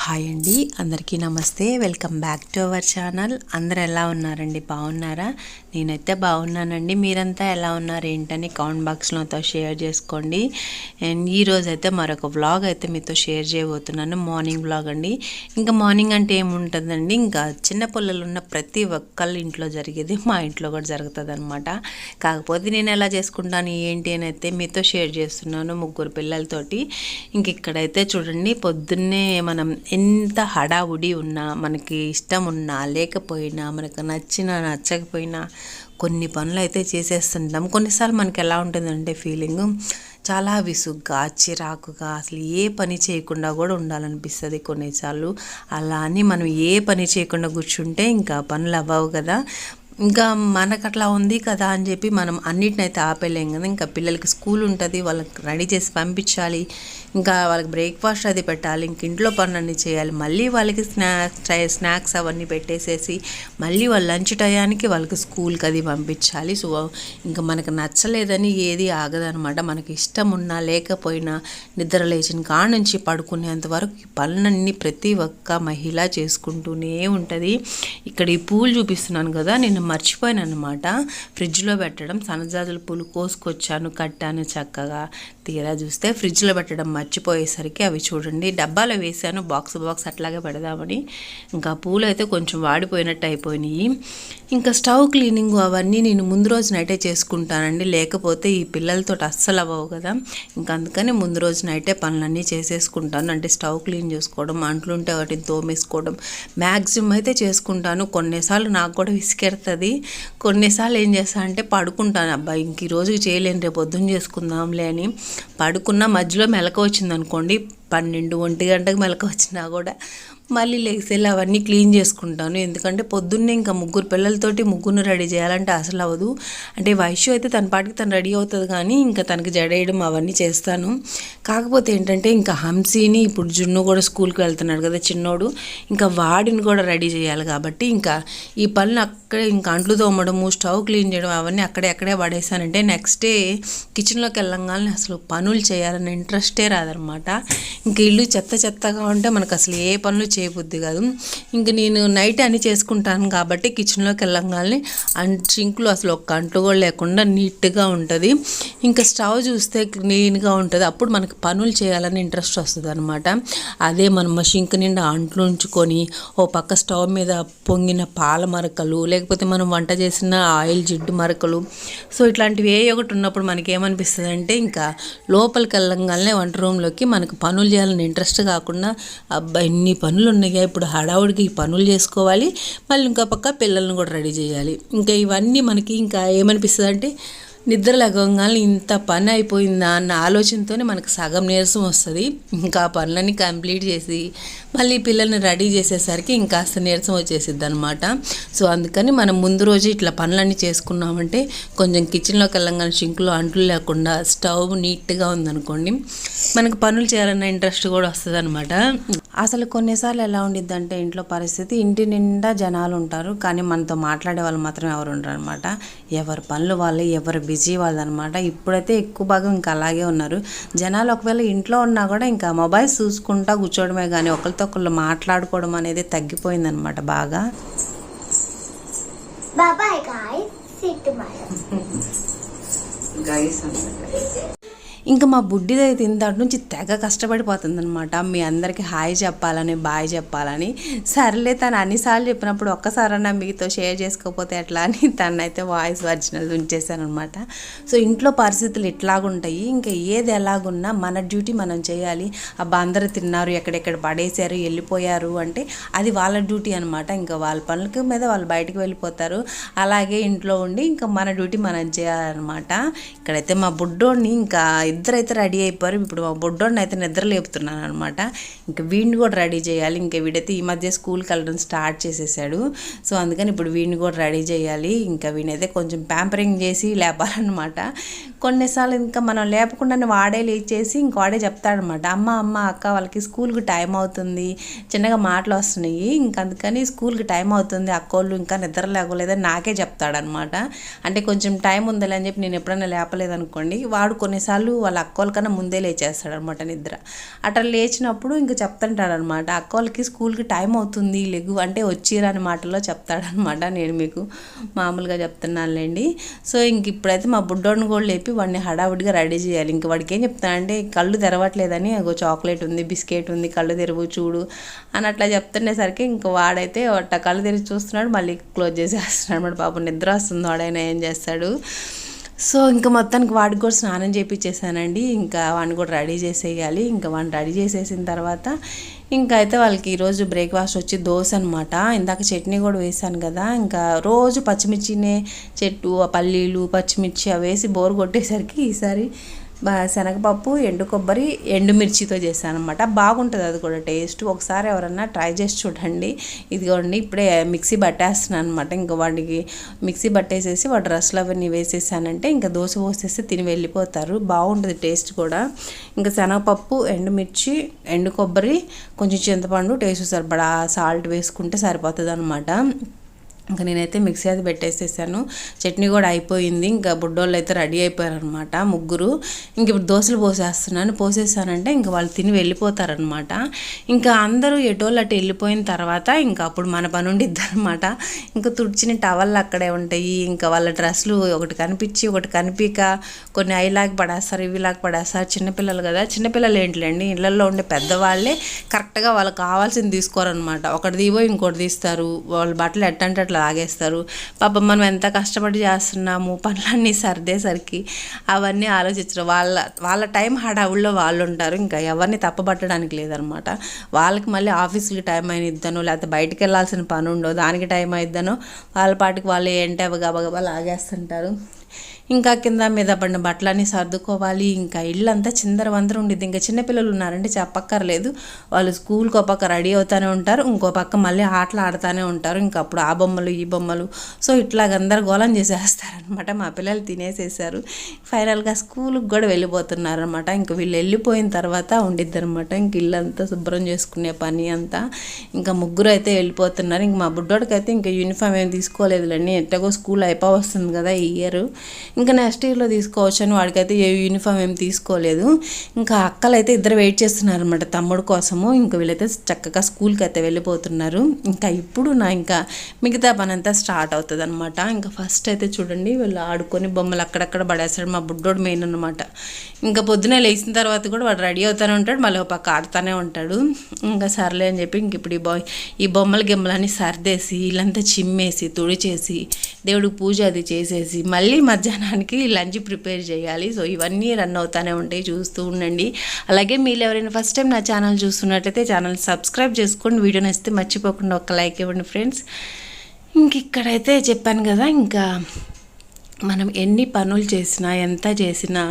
Hi అండి, అందరికీ నమస్తే. Welcome back to our channel. అందరు ఎలా ఉన్నారండి? బాగున్నారా? నేనైతే బాగున్నానండి. మీరంతా ఎలా ఉన్నారు ఏంటని కామెంట్ బాక్స్లో నాతో షేర్ చేసుకోండి. అండ్ ఈరోజు అయితే మరొక వ్లాగ్ అయితే మీతో షేర్ చేయబోతున్నాను. మార్నింగ్ వ్లాగ్ అండి. ఇంకా మార్నింగ్ అంటే ఏముంటుందండి, ఇంకా చిన్న పిల్లలు ఉన్న ప్రతి ఒక్కళ్ళ ఇంట్లో జరిగేది మా ఇంట్లో కూడా జరుగుతుంది అనమాట. కాకపోతే నేను ఎలా చేసుకుంటాను ఏంటి అని అయితే మీతో షేర్ చేస్తున్నాను, ముగ్గురు పిల్లలతోటి. ఇంక ఇక్కడైతే చూడండి, పొద్దున్నే మనం ఎంత హడావుడి ఉన్నా, మనకి ఇష్టం ఉన్నా లేకపోయినా, మనకు నచ్చినా నచ్చకపోయినా కొన్ని పనులు అయితే చేసేస్తుంటాం. కొన్నిసార్లు మనకి ఎలా ఉంటుందంటే ఫీలింగ్ చాలా విసుగ్గా, చిరాకుగా, అసలు ఏ పని చేయకుండా కూడా ఉండాలనిపిస్తుంది కొన్నిసార్లు. అలా అని మనం ఏ పని చేయకుండా కూర్చుంటే ఇంకా పనులు అవ్వవు కదా. ఇంకా మనకు అట్లా ఉంది కదా అని చెప్పి మనం అన్నిటినైతే ఆపేలేం కదా. ఇంకా పిల్లలకి స్కూల్ ఉంటుంది, వాళ్ళకి రెడీ చేసి పంపించాలి, ఇంకా వాళ్ళకి బ్రేక్ఫాస్ట్ అది పెట్టాలి, ఇంక ఇంట్లో పనులన్నీ చేయాలి, మళ్ళీ వాళ్ళకి స్నాక్స్ అవన్నీ పెట్టేసేసి మళ్ళీ వాళ్ళ లంచ్ టయానికి వాళ్ళకి స్కూల్కి అది పంపించాలి. సో ఇంకా మనకు నచ్చలేదని ఏది ఆగదనమాట. మనకి ఇష్టం ఉన్నా లేకపోయినా నిద్ర లేచిన కాడ నుంచి పడుకునేంత వరకు ఈ పనులన్నీ ప్రతి ఒక్క మహిళ చేసుకుంటూనే ఉంటుంది. ఇక్కడ ఈ పూలు చూపిస్తున్నాను కదా, నేను మర్చిపోయాను అనమాట ఫ్రిడ్జ్లో పెట్టడం. సన్నజాజుల పూలు కోసుకొచ్చాను, కట్టాను చక్కగా. తీరా చూస్తే ఫ్రిడ్జ్లో పెట్టడం మర్చిపోయేసరికి అవి చూడండి డబ్బాలో వేసాను, బాక్స్ అట్లాగే పెడదామని. ఇంకా పూలు అయితే కొంచెం వాడిపోయినట్టు అయిపోయినాయి. ఇంకా స్టవ్ క్లీనింగ్ అవన్నీ నేను ముందు రోజు నైటే చేసుకుంటానండి, లేకపోతే ఈ పిల్లలతో అస్సలు అవ్వవు కదా. ఇంకా అందుకని ముందు రోజు నైటే పనులన్నీ చేసేసుకుంటాను. అంటే స్టవ్ క్లీన్ చేసుకోవడం, అంట్లు ఉంటే వాటిని తోమేసుకోవడం మ్యాక్సిమం అయితే చేసుకుంటాను. కొన్నిసార్లు నాకు కూడా విసికెడుతుంది. కొన్నిసార్లు ఏం చేస్తాను అంటే పడుకుంటాను, అబ్బాయి ఇంక ఈ రోజుకి చేయలేను, రేపు పొద్దున్న చేసుకుందాంలే అని పడుకున్న. మధ్యలో మెలక వచ్చింది అనుకోండి, 12-1 గంటకు మెలక వచ్చినా కూడా మళ్ళీ లేసేలా అవన్నీ క్లీన్ చేసుకుంటాను. ఎందుకంటే పొద్దున్నే ఇంకా ముగ్గురు పిల్లలతోటి ముగ్గురు రెడీ చేయాలంటే అసలు అవ్వదు. అంటే వయసు అయితే తన పాటికి తను రెడీ అవుతుంది, కానీ ఇంకా తనకి జడేయడం అవన్నీ చేస్తాను. కాకపోతే ఏంటంటే ఇంకా హంసీని ఇప్పుడు జున్ను కూడా స్కూల్కి వెళ్తున్నాడు కదా చిన్నోడు, ఇంకా వాడిని కూడా రెడీ చేయాలి కాబట్టి ఇంకా ఈ పనులు అక్కడే, ఇంకా అంట్లు తోమడము, స్టవ్ క్లీన్ చేయడం అవన్నీ అక్కడే పడేసానంటే నెక్స్ట్ డే కిచెన్లోకి వెళ్ళంగానే అసలు పనులు చేయాలనే ఇంట్రెస్టే రాదనమాట. ఇంక ఇల్లు చెత్తగా ఉంటే మనకు అసలు ఏ పనులు చేయబుద్ధి కాదు. ఇంక నేను నైట్ అన్నీ చేసుకుంటాను కాబట్టి కిచెన్లోకి వెళ్ళంగానే సింక్లో అసలు ఒక్క అంట్లు కూడా లేకుండా నీట్గా ఉంటుంది. ఇంకా స్టవ్ చూస్తే క్లీన్గా ఉంటుంది, అప్పుడు మనకి పనులు చేయాలని ఇంట్రెస్ట్ వస్తుంది అనమాట. అదే మనం సింక్ నిండా అంట్లు ఉంచుకొని ఓ పక్క స్టవ్ మీద పొంగిన పాల మరకలు, లేకపోతే మనం వంట చేసిన ఆయిల్ జిడ్డు మరకలు, సో ఇట్లాంటివి ఏ ఒకటి ఉన్నప్పుడు మనకి ఏమనిపిస్తుంది అంటే ఇంకా లోపలికి వెళ్ళంగానే వంట రూమ్లోకి మనకు పనులు చేయాలని ఇంట్రెస్ట్ కాకుండా, అబ్బా ఇన్ని పనులు ఉన్నాయా, ఇప్పుడు హడావుడికి ఈ పనులు చేసుకోవాలి, మళ్ళీ ఇంకో పక్క పిల్లల్ని కూడా రెడీ చేయాలి. ఇంకా ఇవన్నీ మనకి ఇంకా ఏమనిపిస్తుంది అంటే నిద్ర లగవగానే ఇంత పని అయిపోయిందా అన్న ఆలోచనతోనే మనకు సగం నీరసం వస్తుంది. ఇంకా ఆ పనులన్నీ కంప్లీట్ చేసి మళ్ళీ పిల్లల్ని రెడీ చేసేసరికి ఇంకాస్త నీరసం వచ్చేసిద్ది అనమాట. సో అందుకని మనం ముందు రోజు ఇట్లా పనులన్నీ చేసుకున్నామంటే కొంచెం కిచెన్లోకి వెళ్ళంగానే సింక్లో అంట్లు లేకుండా స్టవ్ నీట్గా ఉందనుకోండి, మనకు పనులు చేయాలన్న ఇంట్రెస్ట్ కూడా వస్తుంది అనమాట. అసలు కొన్నిసార్లు ఎలా ఉండిద్ది అంటే ఇంట్లో పరిస్థితి, ఇంటి నిండా జనాలు ఉంటారు, కానీ మనతో మాట్లాడే వాళ్ళు మాత్రం ఎవరు ఉండరు అనమాట. ఎవరి పనులు వాళ్ళు, ఎవరు బిజీ వాళ్ళు అనమాట. ఇప్పుడైతే ఎక్కువ భాగం ఇంకా అలాగే ఉన్నారు జనాలు. ఒకవేళ ఇంట్లో ఉన్నా కూడా ఇంకా మొబైల్స్ చూసుకుంటా కూర్చోవడమే కానీ ఒకరితో ఒకళ్ళు మాట్లాడుకోవడం అనేది తగ్గిపోయిందనమాట బాగా. ఇంకా మా బుడ్డిదైతే ఇంతటి నుంచి తెగ కష్టపడిపోతుంది అనమాట. మీ అందరికీ హాయ్ చెప్పాలని, బాయ్ చెప్పాలని. సర్లే తను అన్నిసార్లు చెప్పినప్పుడు ఒక్కసారన్నా మీతో షేర్ చేసుకోకపోతే ఎట్లా అని తనైతే వాయిస్ ఒరిజినల్ ఉంచేసాను అనమాట. సో ఇంట్లో పరిస్థితులు ఇట్లాగుంటాయి. ఇంకా ఏది ఎలాగున్నా మన డ్యూటీ మనం చేయాలి. అబ్బా అందరూ తిన్నారు, ఎక్కడెక్కడ పడేశారు, వెళ్ళిపోయారు అంటే అది వాళ్ళ డ్యూటీ అనమాట. ఇంకా వాళ్ళ పనుల మీద వాళ్ళు బయటకు వెళ్ళిపోతారు. అలాగే ఇంట్లో ఉండి ఇంకా మన డ్యూటీ మనం చేయాలన్నమాట. ఇక్కడైతే మా బుడ్డోడిని ఇంకా ఇద్దరైతే రెడీ అయిపోయారు. ఇప్పుడు మా బుడ్డోడిని అయితే నిద్ర లేపుతున్నాను అనమాట. ఇంకా వీడిని కూడా రెడీ చేయాలి. ఇంకా వీడైతే ఈ మధ్య స్కూల్కి వెళ్ళడం స్టార్ట్ చేసేసాడు. సో అందుకని ఇప్పుడు వీడిని కూడా రెడీ చేయాలి. ఇంకా వీడైతే కొంచెం ప్యాంపరింగ్ చేసి లేపాలన్నమాట. కొన్నిసార్లు ఇంకా మనం లేపకుండానే వాడే లేచేసి ఇంక వాడే చెప్తాడనమాట, అమ్మ అక్క వాళ్ళకి స్కూల్కి టైం అవుతుంది, చిన్నగా మాటలు వస్తున్నాయి, ఇంకా అందుకని స్కూల్కి టైం అవుతుంది, అక్కోళ్ళు ఇంకా నిద్ర లేకలేదని నాకే చెప్తాడనమాట. అంటే కొంచెం టైం ఉందిలే అని చెప్పి నేను ఎప్పుడైనా లేపలేదనుకోండి, వాడు కొన్నిసార్లు వాళ్ళ అక్కోళ్ళ కన్నా ముందే లేచేస్తాడనమాట నిద్ర. అట్లా లేచినప్పుడు ఇంకా చెప్తుంటాడనమాట, అక్కోళ్ళకి స్కూల్కి టైం అవుతుంది లెగు అంటే వచ్చిరని మాటల్లో చెప్తాడనమాట. నేను మీకు మామూలుగా చెప్తున్నానులేండి. సో ఇంక ఇప్పుడైతే మా బుడ్డోడిని కూడా లేపి వాడిని హడావుడిగా రెడీ చేయాలి. ఇంక వాడికి ఏం చెప్తానంటే కళ్ళు తెరవట్లేదని ఒక చాక్లెట్ ఉంది, బిస్కెట్ ఉంది, కళ్ళు తెరువు చూడు అని అట్లా చెప్తుండేసరికి ఇంకా వాడైతే కళ్ళు తెరిచి చూస్తున్నాడు, మళ్ళీ క్లోజ్ చేసేస్తున్నాడు అనమాట. పాపం నిద్ర వస్తుంది, వాడైనా ఏం చేస్తాడు. సో ఇంకా మొత్తానికి వాడికి కూడా స్నానం చేయించేసానండి. ఇంకా వాడిని కూడా రెడీ చేసేయాలి. ఇంకా వాడిని రెడీ చేసేసిన తర్వాత ఇంకా అయితే వాళ్ళకి ఈరోజు బ్రేక్ఫాస్ట్ వచ్చి దోశ అనమాట. ఇందాక చట్నీ కూడా వేసాను కదా, ఇంకా రోజు పచ్చిమిర్చినే చెట్టు పల్లీలు పచ్చిమిర్చి అవి వేసి బోరు కొట్టేసరికి ఈసారి శనగపప్పు ఎండు కొబ్బరి ఎండుమిర్చితో చేశాను అనమాట. బాగుంటుంది అది కూడా టేస్ట్. ఒకసారి ఎవరన్నా ట్రై చేసి చూడండి. ఇదిగోండి ఇప్పుడే మిక్సీ పట్టేస్తున్నాను అనమాట. ఇంకా వాడికి మిక్సీ పట్టేసేసి వాడి రసలు అవన్నీ వేసేసానంటే ఇంకా దోశ పోసేసి తిని వెళ్ళిపోతారు. బాగుంటుంది టేస్ట్ కూడా. ఇంకా శనగపప్పు ఎండుమిర్చి ఎండు కొబ్బరి కొంచెం చింతపండు టేస్ట్ సరిపడా సాల్ట్ వేసుకుంటే సరిపోతుంది అనమాట. ఇంకా నేనైతే మిక్సీ అది పెట్టేసేసాను. చట్నీ కూడా అయిపోయింది. ఇంకా బుడ్డోళ్ళు అయితే రెడీ అయిపోయారనమాట ముగ్గురు. ఇంక ఇప్పుడు దోశలు పోసేసానంటే ఇంకా వాళ్ళు తిని వెళ్ళిపోతారనమాట. ఇంకా అందరూ ఎటోళ్ళు అటు వెళ్ళిపోయిన తర్వాత ఇంకా అప్పుడు మన పని ఉండిద్దనమాట. ఇంకా తుడిచిన టవళ్ళు అక్కడే ఉంటాయి. ఇంకా వాళ్ళ డ్రెస్సులు ఒకటి కనిపించి ఒకటి కనిపించక కొన్ని ఐలాగా పడేస్తారు, ఇవిలాగా పడేస్తారు. చిన్నపిల్లలు కదా, చిన్నపిల్లలు ఏంటిలేండి ఇళ్ళల్లో ఉండే పెద్దవాళ్ళే కరెక్ట్గా వాళ్ళకి కావాల్సింది తీసుకోరనమాట. ఒకటి తీవో ఇంకోటి తీస్తారు. వాళ్ళ బట్టలు ఎట్టంటే అట్లా లాగేస్తారు. పాపం మనం ఎంత కష్టపడి చేస్తున్నాము పనులన్నీ సర్దేసరికి అవన్నీ ఆలోచించరు. వాళ్ళ టైం హడావుల్లో వాళ్ళు ఉంటారు. ఇంకా ఎవరిని తప్పబట్టడానికి లేదనమాట. వాళ్ళకి మళ్ళీ ఆఫీస్కి టైం అయిద్దానో లేకపోతే బయటికి వెళ్ళాల్సిన పని ఉండో దానికి టైం అయిద్దానో వాళ్ళ పాటికి వాళ్ళు ఏంటి అవి గబగబా లాగేస్తుంటారు. ఇంకా కింద మీద పడిన బట్టలన్నీ సర్దుకోవాలి. ఇంకా ఇల్లంతా చిందరవందర ఉండిద్ది. ఇంకా చిన్నపిల్లలు ఉన్నారంటే చెప్పక్కర్లేదు. వాళ్ళు స్కూల్కి ఒక పక్క రెడీ అవుతూనే ఉంటారు, ఇంకో పక్క మళ్ళీ ఆటలు ఆడుతూనే ఉంటారు. ఇంకా అప్పుడు ఆ బొమ్మలు ఈ బొమ్మలు సో ఇట్లా గందరగోళం చేసేస్తారనమాట. మా పిల్లలు తినేసేసారు. ఫైనల్గా స్కూల్కి కూడా వెళ్ళిపోతున్నారనమాట. ఇంక వీళ్ళు వెళ్ళిపోయిన తర్వాత ఉండిద్ది అనమాట ఇంక ఇల్లంతా శుభ్రం చేసుకునే పని అంతా. ఇంకా ముగ్గురు అయితే వెళ్ళిపోతున్నారు. ఇంక మా బుడ్డోడికి అయితే ఇంకా యూనిఫామ్ ఏం తీసుకోలేదులేండి, ఎట్టగో స్కూల్ వస్తుంది కదా ఈ ఇయర్. ఇంకా నెక్స్ట్ ఇయర్లో తీసుకోవచ్చు అని వాడికైతే ఏ యూనిఫామ్ ఏం తీసుకోలేదు. ఇంకా అక్కలైతే ఇద్దరు వెయిట్ చేస్తున్నారు అనమాట తమ్ముడు కోసము. ఇంకా వీళ్ళైతే చక్కగా స్కూల్కి అయితే వెళ్ళిపోతున్నారు. ఇంకా ఇప్పుడు ఇంకా మిగతా పని అంతా స్టార్ట్ అవుతుంది అనమాట. ఇంకా ఫస్ట్ అయితే చూడండి వీళ్ళు ఆడుకొని బొమ్మలు అక్కడక్కడ పడేస్తాడు మా బుడ్డోడు మెయిన్ అనమాట. ఇంకా పొద్దున లేచిన తర్వాత కూడా వాడు రెడీ అవుతూనే ఉంటాడు, మళ్ళీ ఒక పక్క ఆడుతూనే ఉంటాడు. ఇంకా సర్లే అని చెప్పి ఇంక ఇప్పుడు ఈ బొమ్మల గిమ్మలన్నీ సర్దేసి ఇల్లంతా చిమ్మేసి తుడిచేసి దేవుడికి పూజ అది చేసేసి మళ్ళీ మధ్యాహ్నానికి లంచ్ ప్రిపేర్ చేయాలి. సో ఇవన్నీ రన్ అవుతూనే ఉంటాయి, చూస్తూ ఉండండి. అలాగే మీరు ఎవరైనా ఫస్ట్ టైం నా ఛానల్ చూస్తున్నట్టయితే ఛానల్ సబ్స్క్రైబ్ చేసుకోండి. వీడియో నచ్చితే మర్చిపోకుండా ఒక లైక్ ఇవ్వండి ఫ్రెండ్స్. ఇంక ఇక్కడైతే చెప్పాను కదా, ఇంకా మనం ఎన్ని పనులు చేసినా ఎంత చేసినా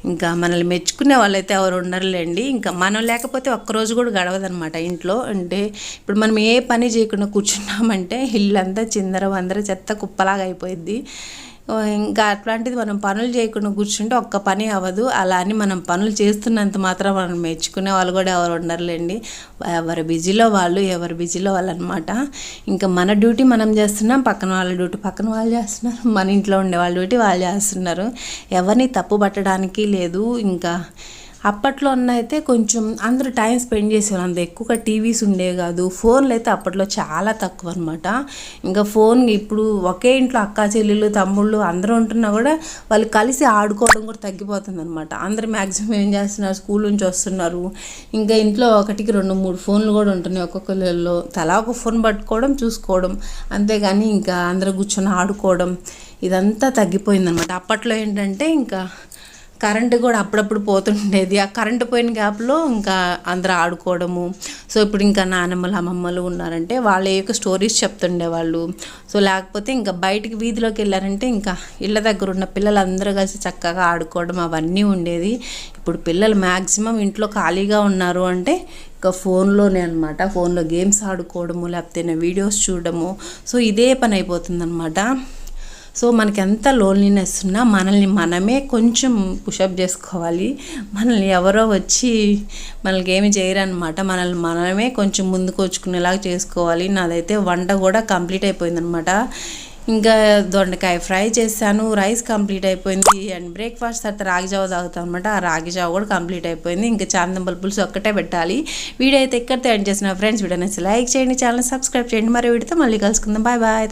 ఇంకా మనల్ని మెచ్చుకునే వాళ్ళైతే ఎవరు ఉండరులేండి. ఇంకా మనం లేకపోతే ఒక్కరోజు కూడా గడవదనమాట ఇంట్లో. అంటే ఇప్పుడు మనం ఏ పని చేయకుండా కూర్చున్నామంటే ఇల్లంతా చిందర చెత్త కుప్పలాగా అయిపోయింది. ఇంకా అట్లాంటిది మనం పనులు చేయకుండా కూర్చుంటే ఒక్క పని అవ్వదు. అలా అని మనం పనులు చేస్తున్నంత మాత్రం మనం మెచ్చుకునే వాళ్ళు కూడా ఎవరు ఉండరులేండి. ఎవరి బిజీలో వాళ్ళు అనమాట. ఇంకా మన డ్యూటీ మనం చేస్తున్నాం, పక్కన వాళ్ళ డ్యూటీ పక్కన వాళ్ళు చేస్తున్నారు, మన ఇంట్లో ఉండే వాళ్ళ డ్యూటీ వాళ్ళు చేస్తున్నారు. ఎవరిని తప్పు పట్టడానికి లేదు. ఇంకా అప్పట్లో అయితే కొంచెం అందరూ టైం స్పెండ్ చేసేవాళ్ళు, అంత ఎక్కువగా టీవీస్ ఉండేవి కాదు. ఫోన్లు అయితే అప్పట్లో చాలా తక్కువ అనమాట. ఇంకా ఫోన్ ఇప్పుడు ఒకే ఇంట్లో అక్క చెల్లెళ్ళు తమ్ముళ్ళు అందరూ ఉంటున్నా కూడా వాళ్ళు కలిసి ఆడుకోవడం కూడా తగ్గిపోతుంది అనమాట. అందరూ మ్యాక్సిమం ఏం చేస్తున్నారు, స్కూల్ నుంచి వస్తున్నారు, ఇంకా ఇంట్లో 1, 2, 3 ఫోన్లు కూడా ఉంటున్నాయి ఒక్కొక్కరిలో. తలా ఒక ఫోన్ పట్టుకోవడం చూసుకోవడం అంతేగాని ఇంకా అందరూ కూర్చొని ఆడుకోవడం ఇదంతా తగ్గిపోయిందనమాట. అప్పట్లో ఏంటంటే ఇంకా కరెంటు కూడా అప్పుడప్పుడు పోతుండేది. ఆ కరెంటు పోయిన గ్యాప్లో ఇంకా అందరూ ఆడుకోవడము. సో ఇప్పుడు ఇంకా నానమ్మలు అమ్మమ్మలు ఉన్నారంటే వాళ్ళ యొక్క స్టోరీస్ చెప్తుండేవాళ్ళు. సో లేకపోతే ఇంకా బయటికి వీధిలోకి వెళ్ళారంటే ఇంకా ఇళ్ళ దగ్గర ఉన్న పిల్లలు అందరూ కలిసి చక్కగా ఆడుకోవడం అవన్నీ ఉండేది. ఇప్పుడు పిల్లలు మ్యాక్సిమం ఇంట్లో ఖాళీగా ఉన్నారు అంటే ఇంకా ఫోన్లోనే అనమాట. ఫోన్లో గేమ్స్ ఆడుకోవడము లేకపోతే వీడియోస్ చూడడము. సో ఇదే పని అయిపోతుందన్నమాట. సో మనకి ఎంత లోన్లీనెస్ ఉన్నా మనల్ని మనమే కొంచెం పుషప్ చేసుకోవాలి. మనల్ని ఎవరో వచ్చి మనకి ఏమి చేయరనమాట. మనల్ని మనమే కొంచెం ముందుకు వచ్చుకునేలాగా చేసుకోవాలి. నాదైతే వంట కూడా కంప్లీట్ అయిపోయిందనమాట. ఇంకా దొండకాయ ఫ్రై చేశాను, రైస్ కంప్లీట్ అయిపోయింది. అండ్ బ్రేక్ఫాస్ట్ తర్వాత రాగి జావ తాగుతాం అనమాట. ఆ రాగి జావ కూడా కంప్లీట్ అయిపోయింది. ఇంకా చామదుంపల పులుసు ఒక్కటే పెట్టాలి. వీడియో అయితే ఎక్కడితో ఎండ్ చేసిన ఫ్రెండ్స్, వీడియో నచ్చి లైక్ చేయండి, ఛానల్ సబ్స్క్రైబ్ చేయండి. మరి వీడితో మళ్ళీ కలుసుకుందాం. Bye bye.